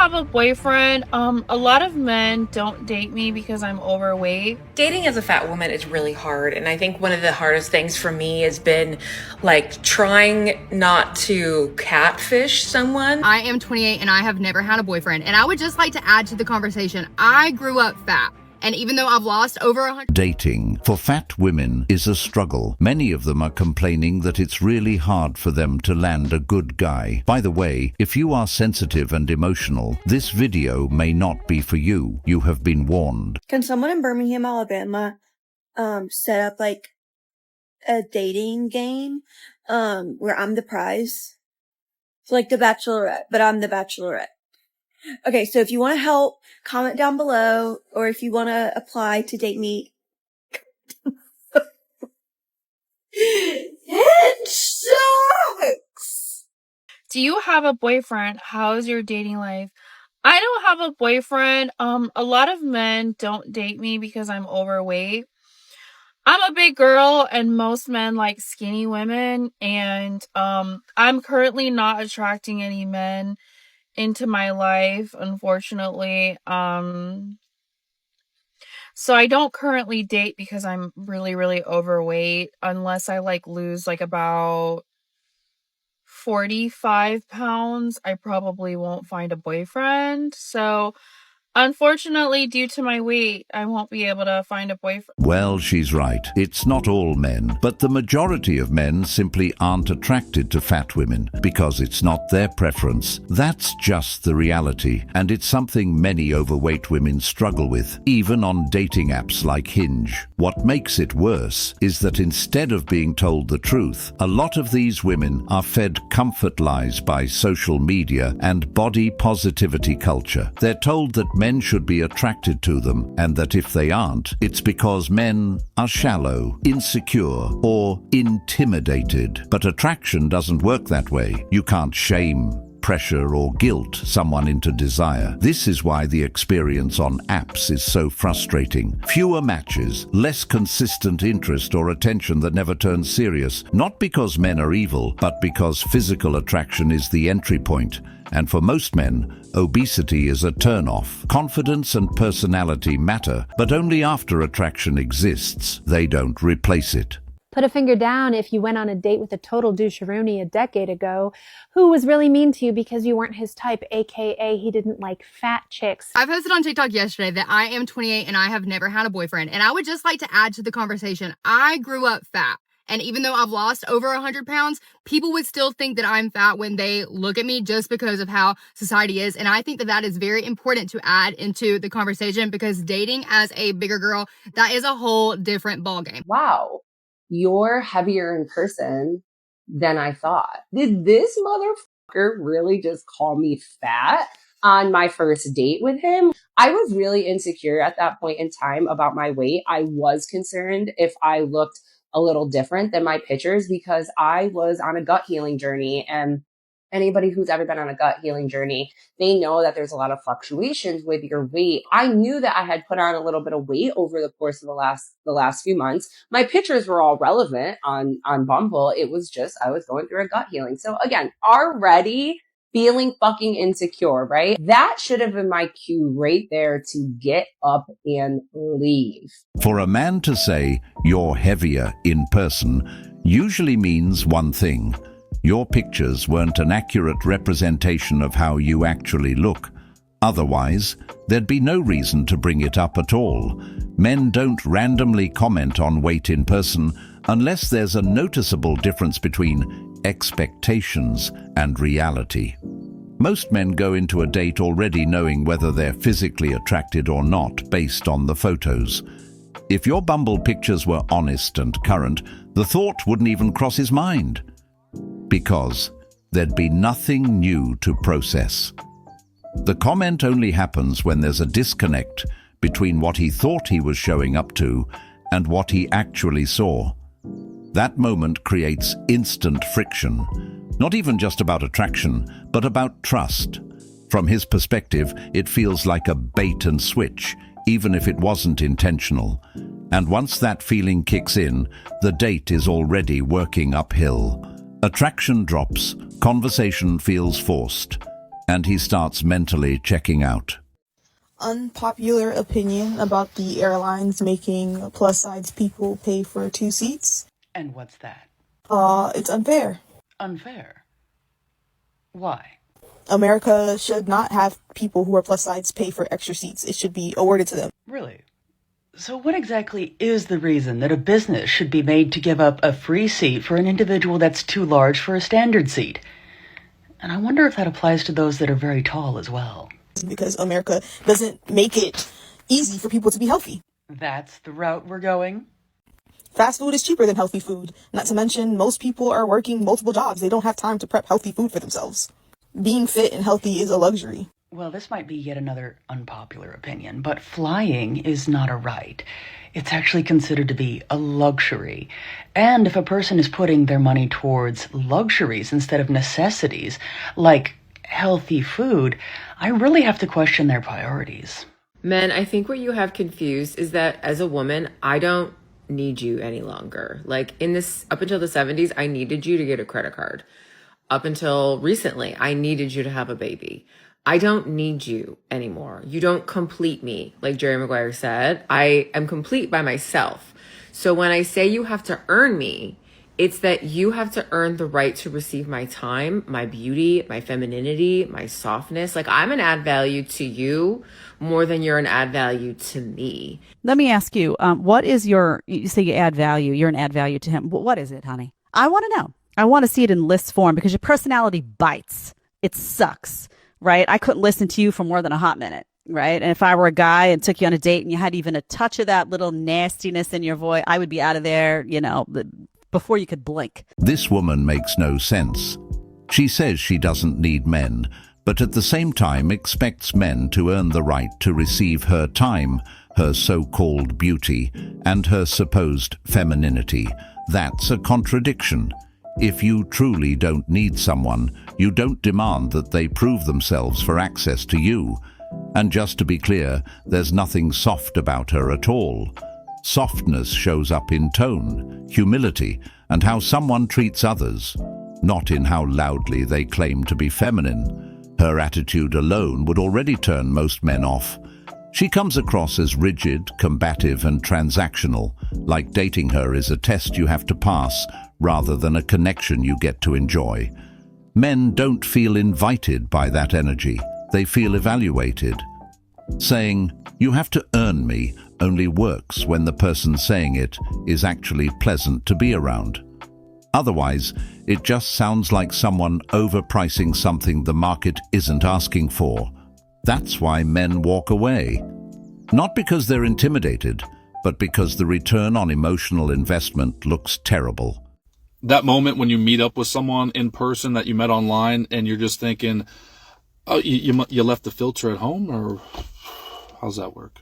have a boyfriend. A lot of men don't date me because I'm overweight. Dating as a fat woman is really hard, and I think one of the hardest things for me has been like trying not to catfish someone. I am 28 and I have never had a boyfriend, and I would just like to add to the conversation, I grew up fat. And even though I've lost over 100... Dating for fat women is a struggle. Many of them are complaining that it's really hard for them to land a good guy. By the way, if you are sensitive and emotional, this video may not be for you. You have been warned. Can someone in Birmingham, Alabama, set up like a dating game, where I'm the prize? It's like the Bachelorette, but I'm the Bachelorette. Okay, so if you want to help, comment down below, or if you want to apply to date me. It sucks! Do you have a boyfriend? How's your dating life? I don't have a boyfriend. A lot of men don't date me because I'm overweight. I'm a big girl and most men like skinny women, and I'm currently not attracting any men into my life, unfortunately. So I don't currently date because I'm really, really overweight, unless I like lose like about 45 pounds. I probably won't find a boyfriend. So unfortunately, due to my weight, I won't be able to find a boyfriend. Well, she's right. It's not all men, but the majority of men simply aren't attracted to fat women because it's not their preference. That's just the reality, and it's something many overweight women struggle with, even on dating apps like Hinge. What makes it worse is that instead of being told the truth, a lot of these women are fed comfort lies by social media and body positivity culture. They're told that men should be attracted to them, and that if they aren't, it's because men are shallow, insecure, or intimidated. But attraction doesn't work that way. You can't shame, pressure, or guilt someone into desire. This is why the experience on apps is so frustrating. Fewer matches, less consistent interest or attention that never turns serious. Not because men are evil, but because physical attraction is the entry point. And for most men, obesity is a turn-off. Confidence and personality matter, but only after attraction exists. They don't replace it. Put a finger down if you went on a date with a total doucheroonie a decade ago who was really mean to you because you weren't his type, aka he didn't like fat chicks. I posted on TikTok yesterday that I am 28 and I have never had a boyfriend, and I would just like to add to the conversation, I grew up fat. And even though I've lost over 100 pounds, people would still think that I'm fat when they look at me just because of how society is. And I think that that is very important to add into the conversation, because dating as a bigger girl, that is a whole different ballgame. Wow, you're heavier in person than I thought. Did this motherfucker really just call me fat on my first date with him? I was really insecure at that point in time about my weight. I was concerned if I looked a little different than my pictures, because I was on a gut healing journey, and anybody who's ever been on a gut healing journey, they know that there's a lot of fluctuations with your weight. I knew that I had put on a little bit of weight over the course of the last few months. My pictures were all relevant on Bumble. It was just, I was going through a gut healing. So again, already feeling fucking insecure, right? That should have been my cue right there to get up and leave. For a man to say you're heavier in person usually means one thing: your pictures weren't an accurate representation of how you actually look. Otherwise, there'd be no reason to bring it up at all. Men don't randomly comment on weight in person unless there's a noticeable difference between expectations and reality. Most men go into a date already knowing whether they're physically attracted or not based on the photos. If your Bumble pictures were honest and current, the thought wouldn't even cross his mind, because there'd be nothing new to process. The comment only happens when there's a disconnect between what he thought he was showing up to and what he actually saw. That moment creates instant friction, not even just about attraction, but about trust. From his perspective, it feels like a bait and switch, even if it wasn't intentional. And once that feeling kicks in, the date is already working uphill. Attraction drops, conversation feels forced, and he starts mentally checking out. Unpopular opinion about the airlines making plus-size people pay for 2 seats. And what's that? It's unfair. Unfair? Why? America should not have people who are plus-size pay for extra seats. It should be awarded to them. Really? So what exactly is the reason that a business should be made to give up a free seat for an individual that's too large for a standard seat? And I wonder if that applies to those that are very tall as well. Because America doesn't make it easy for people to be healthy. That's the route we're going? Fast food is cheaper than healthy food. Not to mention, most people are working multiple jobs. They don't have time to prep healthy food for themselves. Being fit and healthy is a luxury. Well, this might be yet another unpopular opinion, but flying is not a right. It's actually considered to be a luxury. And if a person is putting their money towards luxuries instead of necessities, like healthy food, I really have to question their priorities. Men, I think what you have confused is that as a woman, I don't need you any longer. Like up until the 70s, I needed you to get a credit card. Up until recently, I needed you to have a baby. I don't need you anymore. You don't complete me. Like Jerry Maguire said, I am complete by myself. So when I say you have to earn me, it's that you have to earn the right to receive my time, my beauty, my femininity, my softness. Like I'm an add value to you more than you're an add value to me. Let me ask you, what is you say you add value, you're an add value to him. What is it, honey? I want to know. I want to see it in list form because your personality bites. It sucks, right? I couldn't listen to you for more than a hot minute, right? And if I were a guy and took you on a date and you had even a touch of that little nastiness in your voice, I would be out of there, before you could blink. This woman makes no sense. She says she doesn't need men, but at the same time expects men to earn the right to receive her time, her so-called beauty, and her supposed femininity. That's a contradiction. If you truly don't need someone, you don't demand that they prove themselves for access to you. And just to be clear, there's nothing soft about her at all. Softness shows up in tone, humility, and how someone treats others, not in how loudly they claim to be feminine. Her attitude alone would already turn most men off. She comes across as rigid, combative, and transactional, like dating her is a test you have to pass rather than a connection you get to enjoy. Men don't feel invited by that energy. They feel evaluated. Saying, "You have to earn me," only works when the person saying it is actually pleasant to be around. Otherwise, it just sounds like someone overpricing something the market isn't asking for. That's why men walk away. Not because they're intimidated, but because the return on emotional investment looks terrible. That moment when you meet up with someone in person that you met online and you're just thinking, oh, you left the filter at home, or how's that work?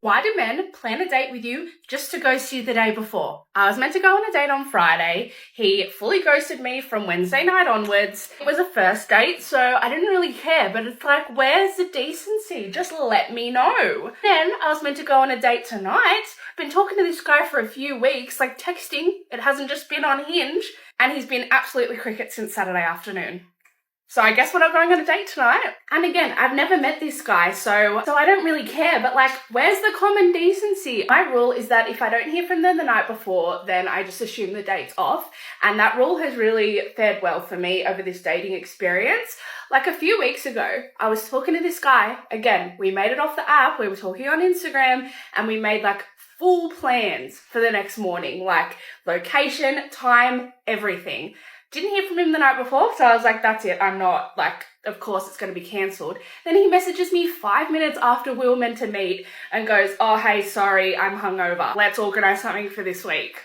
Why do men plan a date with you just to ghost you the day before? I was meant to go on a date on Friday. He fully ghosted me from Wednesday night onwards. It was a first date, so I didn't really care, but it's like, where's the decency? Just let me know. Then I was meant to go on a date tonight. Been talking to this guy for a few weeks, like texting. It hasn't just been on Hinge, and he's been absolutely cricket since Saturday afternoon. So I guess we're not going on a date tonight. And again, I've never met this guy, so I don't really care, but like, where's the common decency? My rule is that if I don't hear from them the night before, then I just assume the date's off. And that rule has really fared well for me over this dating experience. Like a few weeks ago, I was talking to this guy. Again, we made it off the app. We were talking on Instagram and we made like full plans for the next morning, like location, time, everything. Didn't hear from him the night before, so I was like, that's it. I'm not, like, of course it's going to be cancelled. Then he messages me 5 minutes after we were meant to meet and goes, oh, hey, sorry, I'm hungover. Let's organise something for this week.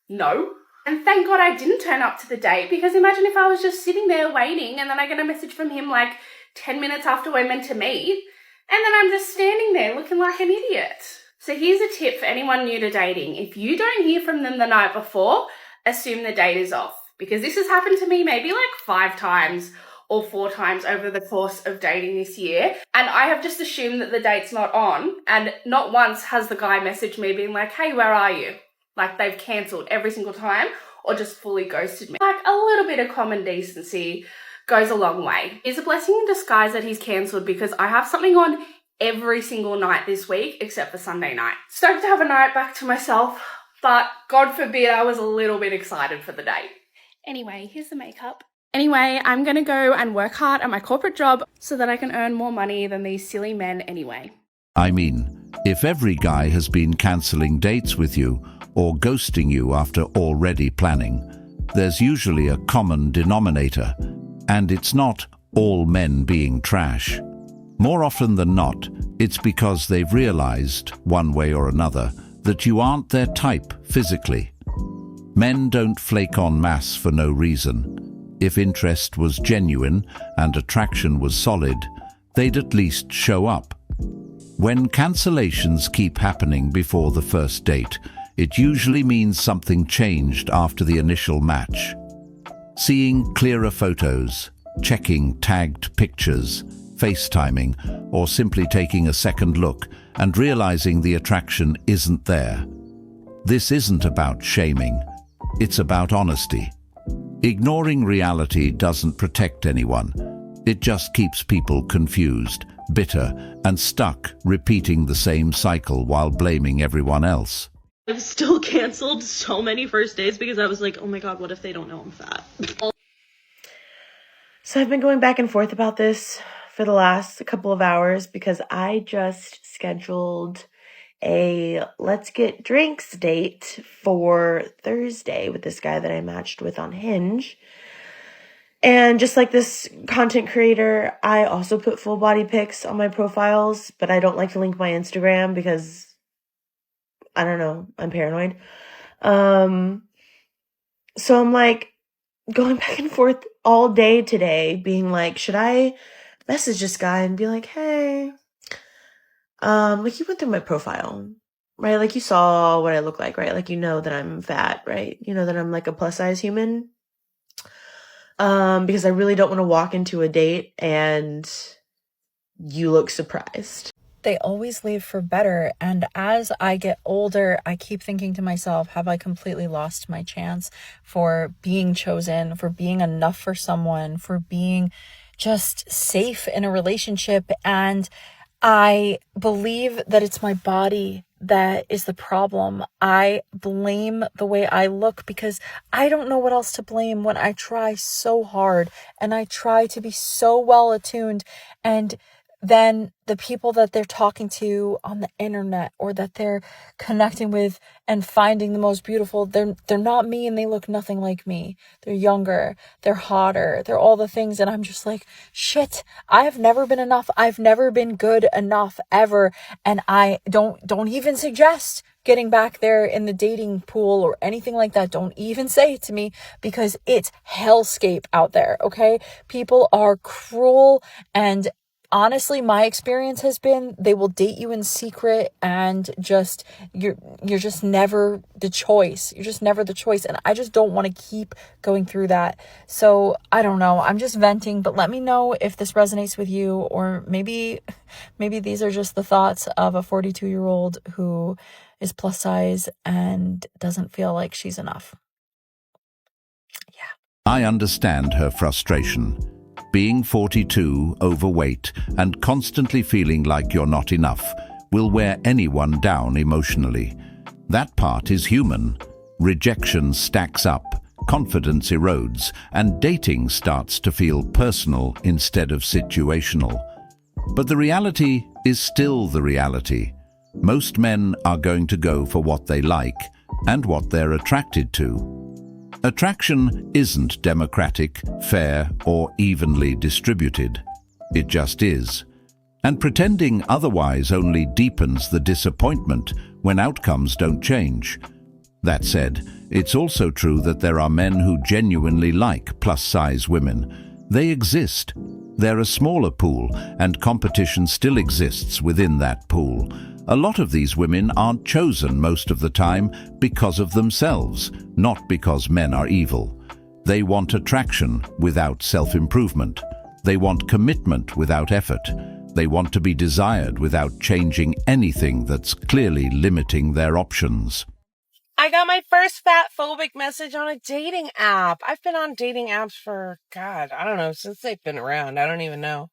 No. And thank God I didn't turn up to the date, because imagine if I was just sitting there waiting and then I get a message from him like 10 minutes after we're meant to meet, and then I'm just standing there looking like an idiot. So here's a tip for anyone new to dating. If you don't hear from them the night before, assume the date is off. Because this has happened to me maybe like 5 times or 4 times over the course of dating this year. And I have just assumed that the date's not on. And not once has the guy messaged me being like, hey, where are you? Like they've cancelled every single time or just fully ghosted me. Like a little bit of common decency goes a long way. It's a blessing in disguise that he's cancelled because I have something on every single night this week except for Sunday night. Stoked to have a night back to myself, but God forbid I was a little bit excited for the date. Anyway, here's the makeup. Anyway, I'm gonna go and work hard at my corporate job so that I can earn more money than these silly men anyway. I mean, if every guy has been cancelling dates with you or ghosting you after already planning, there's usually a common denominator, and it's not all men being trash. More often than not, it's because they've realized, one way or another, that you aren't their type physically. Men don't flake en masse for no reason. If interest was genuine and attraction was solid, they'd at least show up. When cancellations keep happening before the first date, it usually means something changed after the initial match. Seeing clearer photos, checking tagged pictures, FaceTiming, or simply taking a second look and realizing the attraction isn't there. This isn't about shaming, it's about honesty. Ignoring reality doesn't protect anyone. It just keeps people confused, bitter, and stuck repeating the same cycle while blaming everyone else. I've still canceled so many first dates because I was like, oh my god, what if they don't know I'm fat? So I've been going back and forth about this for the last couple of hours because I just scheduled a let's get drinks date for Thursday with this guy that I matched with on Hinge. And just like this content creator, I also put full body pics on my profiles, but I don't like to link my Instagram because, I don't know, I'm paranoid. So I'm like going back and forth all day today, being like, should I message this guy and be like, hey, like you went through my profile, right? Like you saw what I look like, right? Like you know that I'm fat, right? You know that I'm like a plus size human. Because I really don't want to walk into a date and you look surprised. They always leave for better, and as I get older, I keep thinking to myself, have I completely lost my chance for being chosen, for being enough for someone, for being just safe in a relationship? And I believe that it's my body that is the problem. I blame the way I look because I don't know what else to blame when I try so hard and I try to be so well attuned, and then the people that they're talking to on the internet or that they're connecting with and finding the most beautiful, they're not me and they look nothing like me. They're younger, they're hotter, they're all the things, and I'm just like, shit, I've never been enough. I've never been good enough ever, and I don't even suggest getting back there in the dating pool or anything like that. Don't even say it to me because it's hellscape out there, okay? People are cruel, and honestly, my experience has been they will date you in secret and just you're just never the choice. You're just never the choice. And I just don't want to keep going through that. So I don't know. I'm just venting, but let me know if this resonates with you, or maybe these are just the thoughts of a 42-year-old who is plus size and doesn't feel like she's enough. Yeah. I understand her frustration. Being 42, overweight, and constantly feeling like you're not enough will wear anyone down emotionally. That part is human. Rejection stacks up, confidence erodes, and dating starts to feel personal instead of situational. But the reality is still the reality. Most men are going to go for what they like and what they're attracted to. Attraction isn't democratic, fair, or evenly distributed. It just is. And pretending otherwise only deepens the disappointment when outcomes don't change. That said, it's also true that there are men who genuinely like plus-size women. They exist. They're a smaller pool, and competition still exists within that pool. A lot of these women aren't chosen most of the time because of themselves, not because men are evil. They want attraction without self-improvement. They want commitment without effort. They want to be desired without changing anything that's clearly limiting their options. I I got my first fat phobic message on a dating app. I've been on dating apps for, God, I don't know, since they've been around. I don't even know.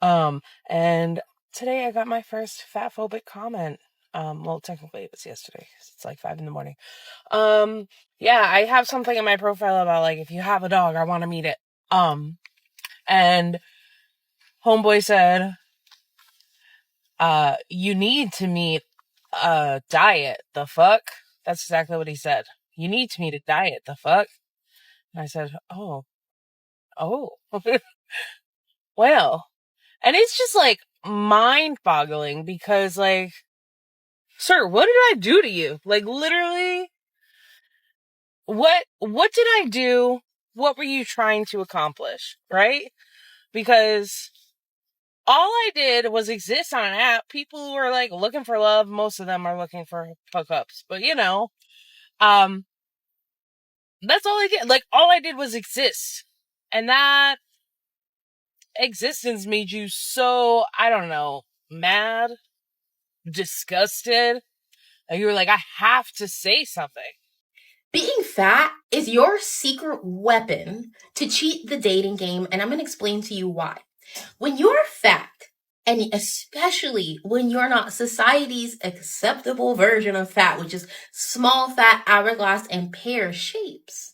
And today I got my first fat phobic comment. Well, technically it was yesterday. It's like 5 a.m. Yeah, I have something in my profile about like, if you have a dog, I want to meet it. And homeboy said, you need to meet a diet. The fuck? That's exactly what he said. You need to meet a diet. The fuck? And I said, oh. Well, and it's just like mind boggling because like, sir, what did I do to you? Like literally, what did I do? What were you trying to accomplish? Right? Because all I did was exist on an app. People who are like looking for love, most of them are looking for hookups. But you know, that's all I did. Like all I did was exist. And that existence made you so, I don't know, mad, disgusted. And you were like, I have to say something. Being fat is your secret weapon to cheat the dating game, and I'm going to explain to you why. When you're fat, and especially when you're not society's acceptable version of fat, which is small, fat, hourglass, and pear shapes,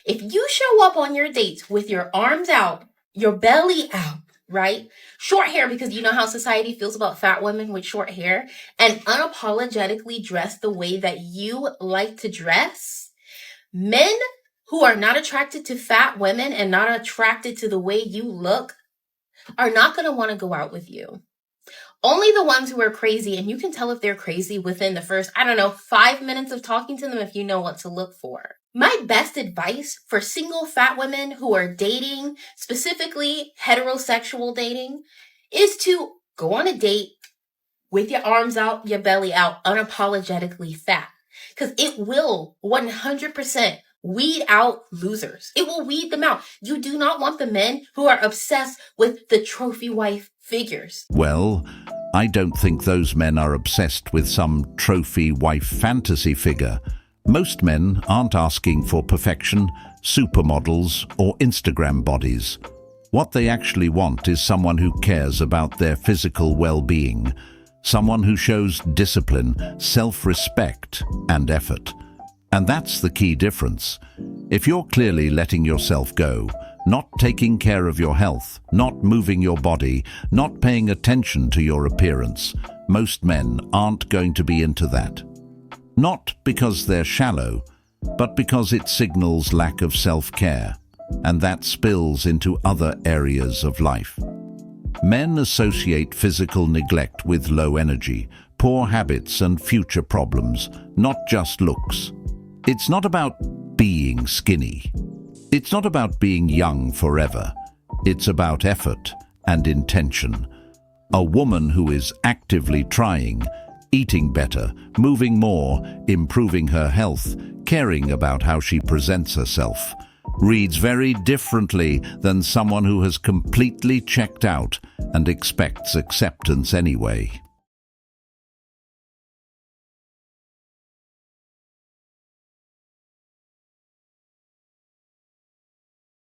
if you show up on your dates with your arms out, your belly out, right? Short hair, because you know how society feels about fat women with short hair, and unapologetically dress the way that you like to dress, men who are not attracted to fat women and not attracted to the way you look are not going to want to go out with you. Only the ones who are crazy, and you can tell if they're crazy within the first, 5 minutes of talking to them if you know what to look for. My best advice for single fat women who are dating, specifically heterosexual dating, is to go on a date with your arms out, your belly out, unapologetically fat. Because it will 100% weed out losers. It will weed them out. You do not want the men who are obsessed with the trophy wife figures. Well, I don't think those men are obsessed with some trophy wife fantasy figure. Most men aren't asking for perfection, supermodels, or Instagram bodies. What they actually want is someone who cares about their physical well-being, someone who shows discipline, self-respect, and effort. And that's the key difference. If you're clearly letting yourself go, not taking care of your health, not moving your body, not paying attention to your appearance, most men aren't going to be into that. Not because they're shallow, but because it signals lack of self-care, and that spills into other areas of life. Men associate physical neglect with low energy, poor habits, and future problems, not just looks. It's not about being skinny. It's not about being young forever. It's about effort and intention. A woman who is actively trying, eating better, moving more, improving her health, caring about how she presents herself, reads very differently than someone who has completely checked out and expects acceptance anyway.